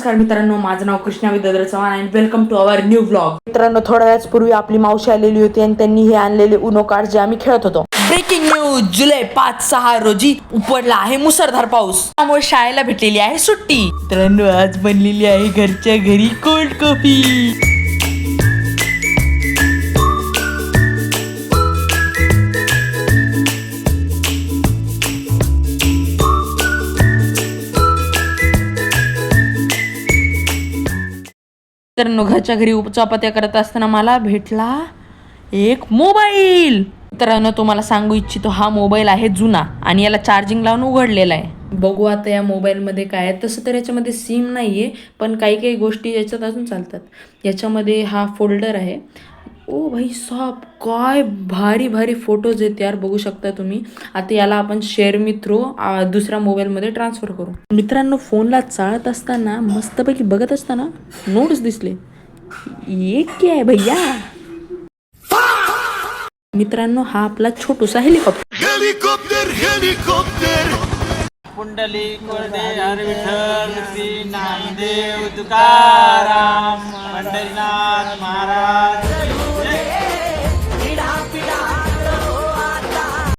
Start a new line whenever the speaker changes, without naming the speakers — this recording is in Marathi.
नमस्कार मित्रांनो, माझं नाव Krishna Vidyadhar Chavan and welcome to our new vlog. मित्रांनो, थोड्या वेळापूर्वी आपली मावशी आलेली होती आणि त्यांनी हे आणलेले उनो कार्ड जे आम्ही खेळत होतो. ब्रेकिंग न्यूज, जुलै 5-6 रोजी पडला आहे मुसळधार पाऊस, त्यामुळे शाळेला भेटलेली आहे सुट्टी. मित्रांनो, आज बनलेली आहे घरच्या घरी कोल्ड कॉफी. तर घरच्या घरी चपात्या करत असताना मला भेटला एक मोबाईल. मित्रांनो, तुम्हाला सांगू इच्छितो, हा मोबाईल आहे जुना आणि याला चार्जिंग लावून उघडलेला आहे. बघू आता या मोबाईलमध्ये काय आहे. तसं तर याच्यामध्ये सिम नाही आहे, पण काही काही गोष्टी याच्यात अजून चालतात. याच्यामध्ये हा फोल्डर आहे. ओ भाई साहब, काय भारी भारी फोटोज आहेत यार, बघू शकता तुम्ही. आता याला आपण शेअर मी थ्रू दुसऱ्या मोबाईलमध्ये ट्रान्सफर करू. मित्रांनो, फोनला चालत असताना मस्तपैकी बघत असताना नोट्स दिसले. ये क्या है भैया? मित्रांनो, हा आपला छोटूसा हेलिकॉप्टर.
पुंडलिक वरदे हर विठ्ठल श्री नामदेव तुकाराम पंढरीनाथ महाराज